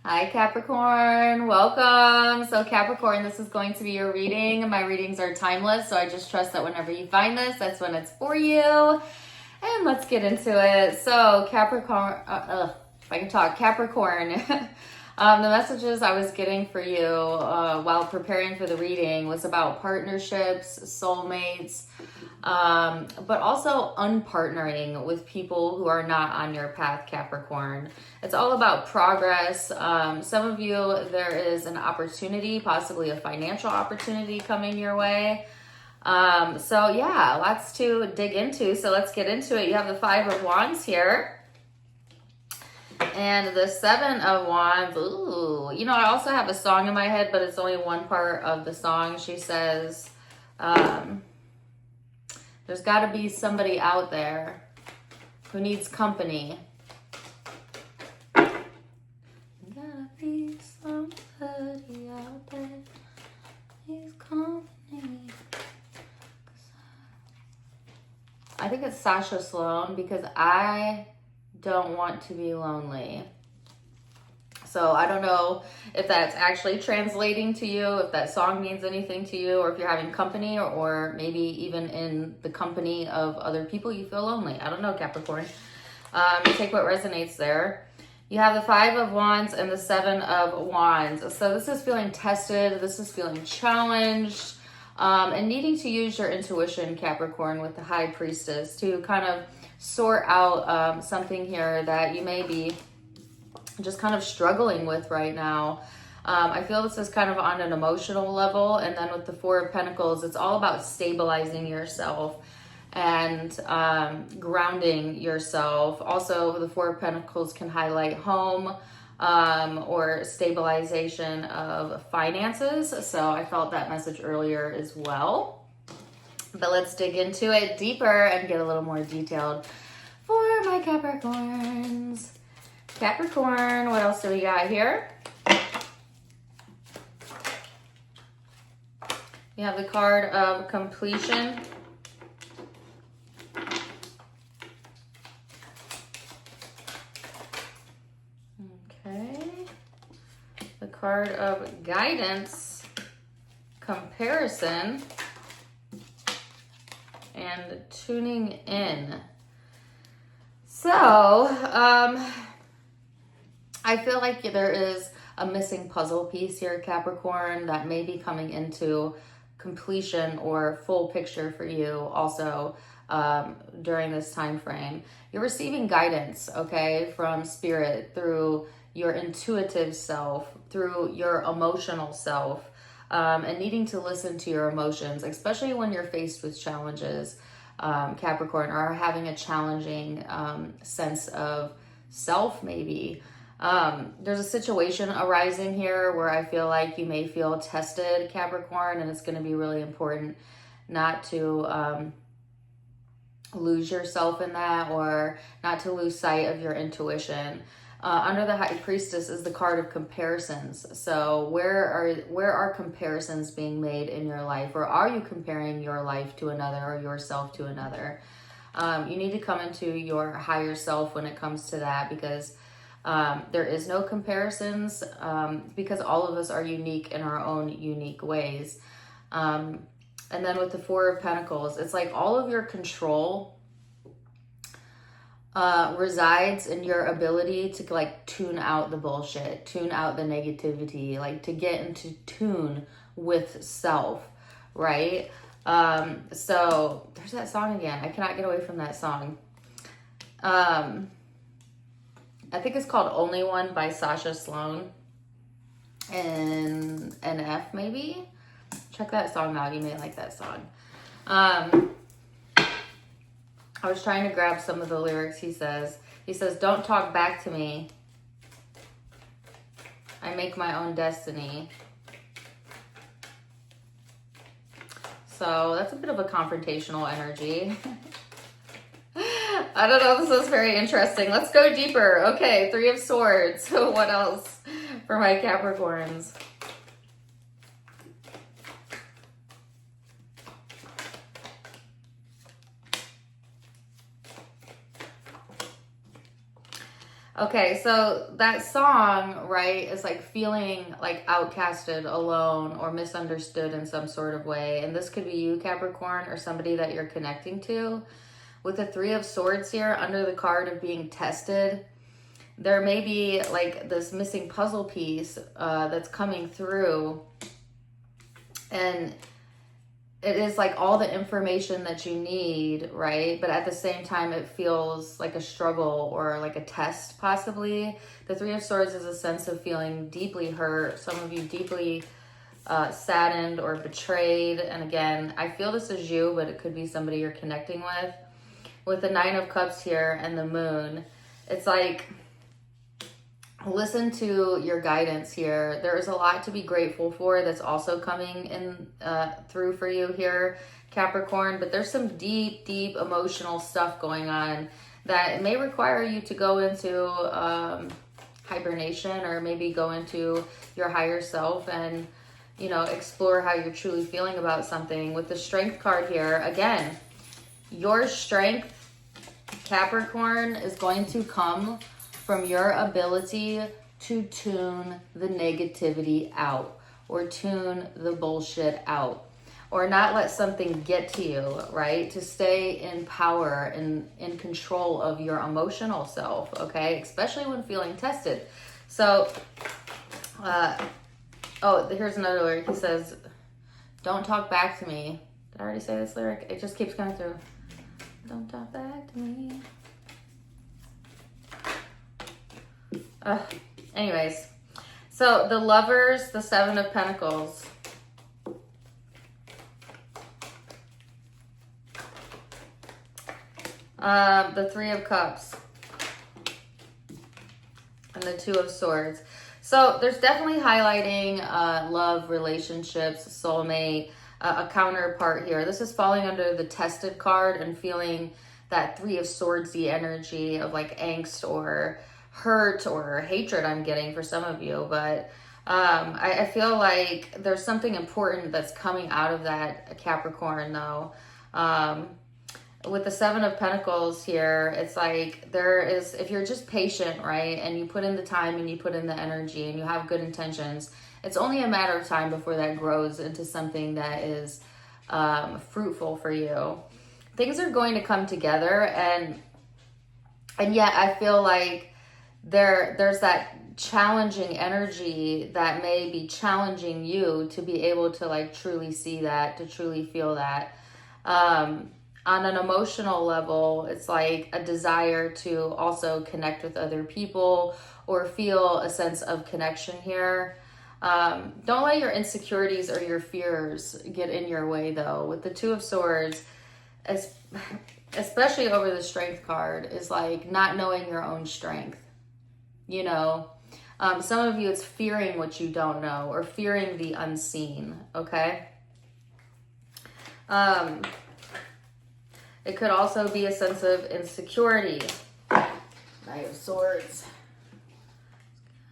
Hi Capricorn, welcome. So Capricorn, this is going to be your reading. My readings are timeless, so I just trust that whenever you find this, that's when it's for you. And let's get into it. So Capricorn, if I can talk, Capricorn. The messages I was getting for you while preparing for the reading was about partnerships, soulmates, but also unpartnering with people who are not on your path, Capricorn. It's all about progress. Some of you, there is an opportunity, possibly a financial opportunity coming your way. So yeah, lots to dig into. So let's get into it. You have the Five of Wands here. And the Seven of Wands. Ooh, you know, I also have a song in my head, but it's only one part of the song. She says, there's got to be somebody out there who needs company. Gotta be somebody out there who needs company. I think it's Sasha Sloan, because I don't want to be lonely. So I don't know if that's actually translating to you, if that song means anything to you, or if you're having company, or maybe even in the company of other people you feel lonely. I don't know, Capricorn. Take what resonates there. You have the Five of Wands and the Seven of Wands. So this is feeling tested. This is feeling challenged. And needing to use your intuition, Capricorn, with the High Priestess to kind of sort out something here that you may be just kind of struggling with right now. I feel this is kind of on an emotional level. And then with the Four of Pentacles, it's all about stabilizing yourself and grounding yourself. Also, the Four of Pentacles can highlight home or stabilization of finances. So I felt that message earlier as well. But let's dig into it deeper and get a little more detailed for my Capricorns. Capricorn, what else do we got here? You have the card of completion. Okay. The card of guidance, comparison, and tuning in. So, I feel like there is a missing puzzle piece here, Capricorn, that may be coming into completion or full picture for you also during this time frame. You're receiving guidance, okay, from spirit through your intuitive self, through your emotional self, and needing to listen to your emotions, especially when you're faced with challenges, Capricorn, or having a challenging sense of self maybe. There's a situation arising here where I feel like you may feel tested, Capricorn, and it's going to be really important not to lose yourself in that, or not to lose sight of your intuition. Under the High Priestess is the card of comparisons. So where are comparisons being made in your life, or are you comparing your life to another or yourself to another? You need to come into your higher self when it comes to that, because there is no comparisons, because all of us are unique in our own unique ways. And then with the Four of Pentacles, it's like all of your control resides in your ability to like tune out the bullshit, tune out the negativity, like to get into tune with self, right? So there's that song again. I cannot get away from that song. I think it's called Only One by Sasha Sloan and NF maybe. Check that song out. You may like that song. I was trying to grab some of the lyrics. He says, don't talk back to me. I make my own destiny. So that's a bit of a confrontational energy. I don't know. This is very interesting. Let's go deeper. Okay, Three of Swords. What else for my Capricorns? Okay, so that song, right, is like feeling like outcasted, alone, or misunderstood in some sort of way. And this could be you, Capricorn, or somebody that you're connecting to. With the Three of Swords here, under the card of being tested, there may be like this missing puzzle piece that's coming through. And it is like all the information that you need, right? But at the same time, it feels like a struggle or like a test, possibly. The Three of Swords is a sense of feeling deeply hurt. Some of you deeply saddened or betrayed. And again, I feel this is you, but it could be somebody you're connecting with. With the Nine of Cups here and the Moon, it's like, listen to your guidance here. There is a lot to be grateful for that's also coming in through for you here, Capricorn. But there's some deep, deep emotional stuff going on that may require you to go into hibernation, or maybe go into your higher self and, you know, explore how you're truly feeling about something. With the Strength card here, again, your strength, Capricorn, is going to come from your ability to tune the negativity out, or tune the bullshit out, or not let something get to you, right? To stay in power and in control of your emotional self, okay? Especially when feeling tested. So, oh, here's another lyric. He says, don't talk back to me. Did I already say this lyric? It just keeps coming through. Don't talk back to me. Anyways, so the Lovers, the Seven of Pentacles. The Three of Cups. And the Two of Swords. So there's definitely highlighting love, relationships, soulmate, a counterpart here. This is falling under the Tested card and feeling that Three of Swords-y energy of like angst or hurt or hatred I'm getting for some of you. But I feel like there's something important that's coming out of that, Capricorn, though. With the Seven of Pentacles here, it's like there is, if you're just patient, right, and you put in the time and you put in the energy and you have good intentions, it's only a matter of time before that grows into something that is fruitful for you. Things are going to come together, and yet I feel like there's that challenging energy that may be challenging you to be able to like truly see that, to truly feel that. On an emotional level, it's like a desire to also connect with other people or feel a sense of connection here. Don't let your insecurities or your fears get in your way, though. With the Two of Swords, especially over the Strength card, is like not knowing your own strength. You know, some of you, it's fearing what you don't know, or fearing the unseen, okay? It could also be a sense of insecurity. Knight of Swords.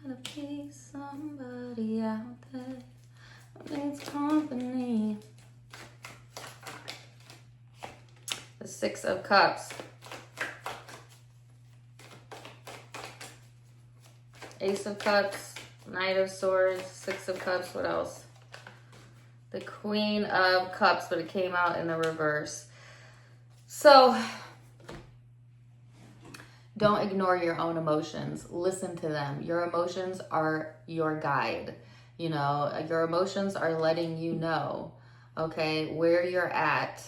Gotta be somebody out there who needs company. The Six of Cups. Ace of Cups, Knight of Swords, Six of Cups, what else? The Queen of Cups, but it came out in the reverse. So, don't ignore your own emotions. Listen to them. Your emotions are your guide. You know, your emotions are letting you know, okay, where you're at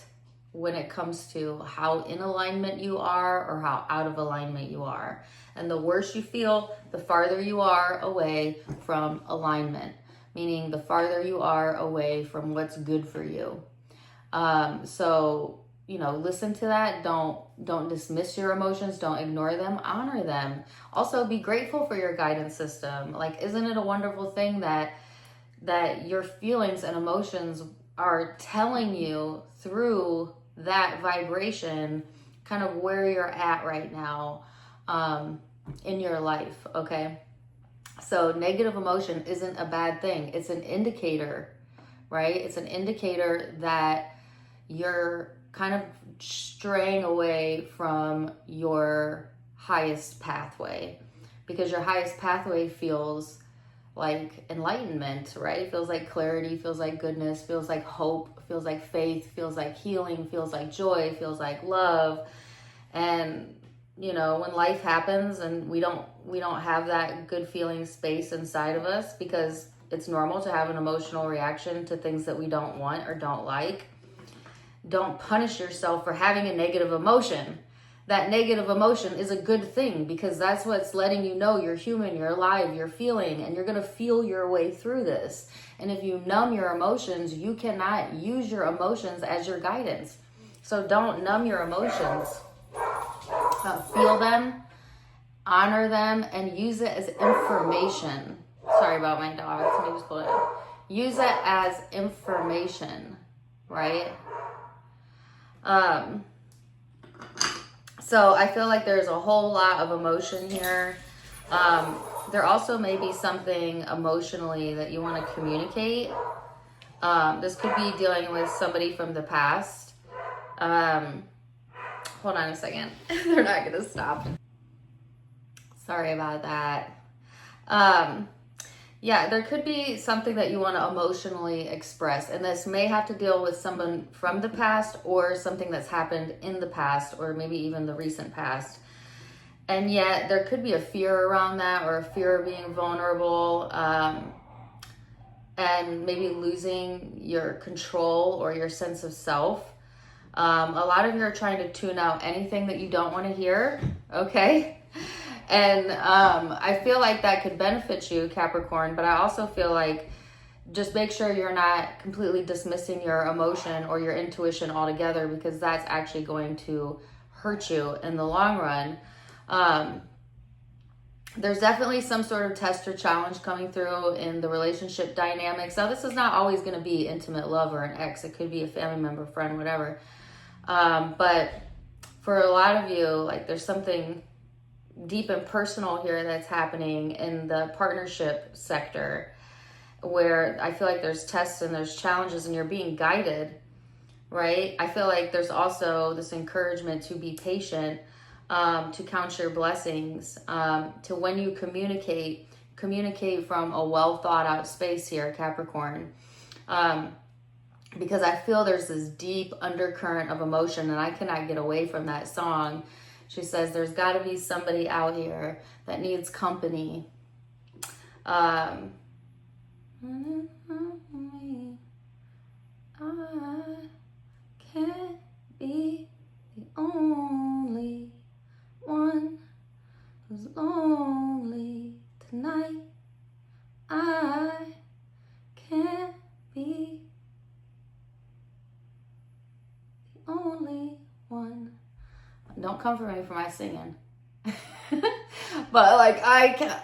when it comes to how in alignment you are or how out of alignment you are. And the worse you feel, the farther you are away from alignment, meaning the farther you are away from what's good for you. So, you know, listen to that. Don't dismiss your emotions. Don't ignore them. Honor them. Also, be grateful for your guidance system. Like, isn't it a wonderful thing that your feelings and emotions are telling you through that vibration kind of where you're at right now in your life, okay? So negative emotion isn't a bad thing. It's an indicator, right? It's an indicator that you're kind of straying away from your highest pathway. because your highest pathway feels like enlightenment, right? Feels like clarity, feels like goodness, feels like hope, feels like faith, feels like healing, feels like joy, feels like love. And you know, when life happens and we don't have that good feeling space inside of us, because it's normal to have an emotional reaction to things that we don't want or don't like. Don't punish yourself for having a negative emotion. That negative emotion is a good thing, because that's what's letting you know you're human, you're alive, you're feeling, and you're going to feel your way through this. And if you numb your emotions, you cannot use your emotions as your guidance. So don't numb your emotions. Feel them, honor them, and use it as information. Sorry about my dog. Let me just pull it up. Use it as information, right? So I feel like there's a whole lot of emotion here. There also may be something emotionally that you want to communicate. This could be dealing with somebody from the past. Hold on a second. They're not going to stop. Sorry about that. Yeah, there could be something that you want to emotionally express, and this may have to deal with someone from the past or something that's happened in the past, or maybe even the recent past. And yet there could be a fear around that, or a fear of being vulnerable, and maybe losing your control or your sense of self. A lot of you are trying to tune out anything that you don't want to hear, okay? And I feel like that could benefit you, Capricorn, but I also feel like just make sure you're not completely dismissing your emotion or your intuition altogether, because that's actually going to hurt you in the long run. There's definitely some sort of test or challenge coming through in the relationship dynamics. Now, this is not always going to be intimate love or an ex. It could be a family member, friend, whatever. But for a lot of you, like, there's something deep and personal here that's happening in the partnership sector, where I feel like there's tests and there's challenges and you're being guided, right? I feel like there's also this encouragement to be patient, to count your blessings, to when you communicate from a well thought out space here, Capricorn. Because I feel there's this deep undercurrent of emotion, and I cannot get away from that song. She says, there's got to be somebody out here that needs company. I can't be the only one who's lonely tonight. I can't be the only one. Don't come for me for my singing. But like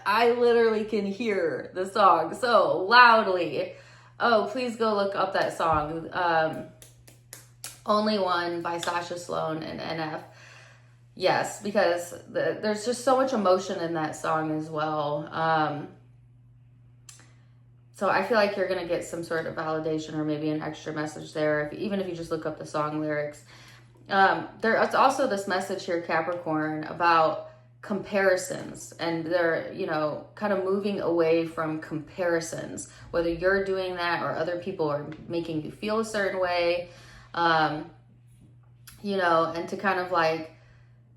I literally can hear the song so loudly. Oh, please go look up that song. Only One by Sasha Sloan and NF. Yes, because there's just so much emotion in that song as well. So I feel like you're going to get some sort of validation or maybe an extra message there, even if you just look up the song lyrics. There's also this message here, Capricorn, about comparisons, and they're, you know, kind of moving away from comparisons, whether you're doing that or other people are making you feel a certain way, you know, and to kind of like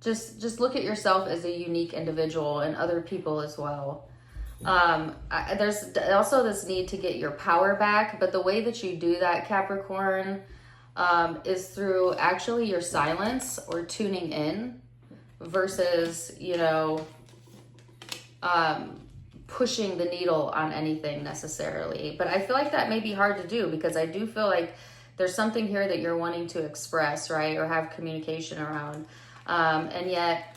just look at yourself as a unique individual and other people as well. There's also this need to get your power back, but the way that you do that, Capricorn, is through actually your silence or tuning in versus, you know, pushing the needle on anything necessarily. But I feel like that may be hard to do, because I do feel like there's something here that you're wanting to express, right? Or have communication around. And yet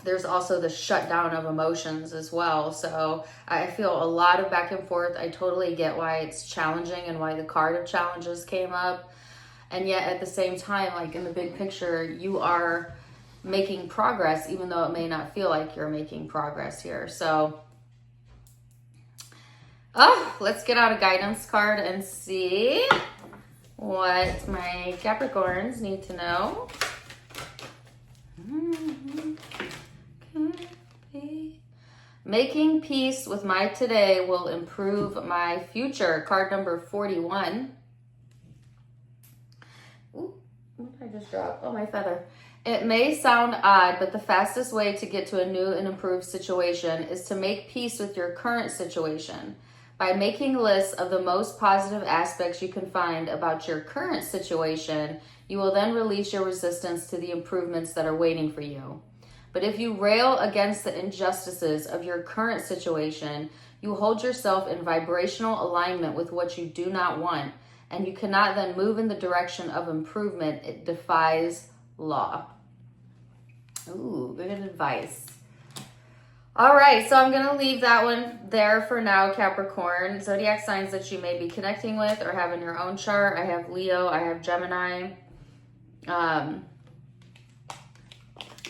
there's also the shutdown of emotions as well. So I feel a lot of back and forth. I totally get why it's challenging and why the card of challenges came up. And yet at the same time, like in the big picture, you are making progress, even though it may not feel like you're making progress here. So let's get out a guidance card and see what my Capricorns need to know. Can't be Making peace with my today will improve my future. Card number 41. Ooh, what did I just drop? Oh, my feather. It may sound odd, but the fastest way to get to a new and improved situation is to make peace with your current situation. By making lists of the most positive aspects you can find about your current situation, you will then release your resistance to the improvements that are waiting for you. But if you rail against the injustices of your current situation, you hold yourself in vibrational alignment with what you do not want, and you cannot then move in the direction of improvement. It defies law. Ooh, good advice. All right, so I'm going to leave that one there for now, Capricorn. Zodiac signs that you may be connecting with or have in your own chart. I have Leo, I have Gemini,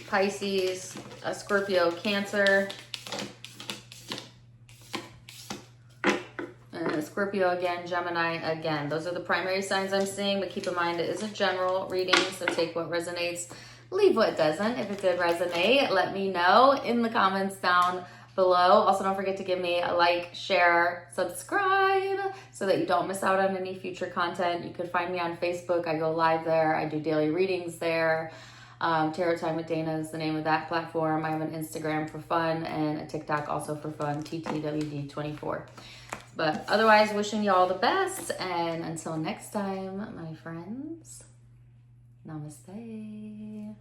Pisces, Scorpio, Cancer, Scorpio again, Gemini again. Those are the primary signs I'm seeing, but keep in mind it is a general reading, so take what resonates, leave what doesn't. If it did resonate, let me know in the comments down below. Also, don't forget to give me a like, share, subscribe so that you don't miss out on any future content. You can find me on Facebook. I go live there. I do daily readings there. Tarot Time with Dana is the name of that platform. I have an Instagram for fun and a TikTok also for fun, TTWD24. But otherwise, wishing you all the best. And until next time, my friends, namaste.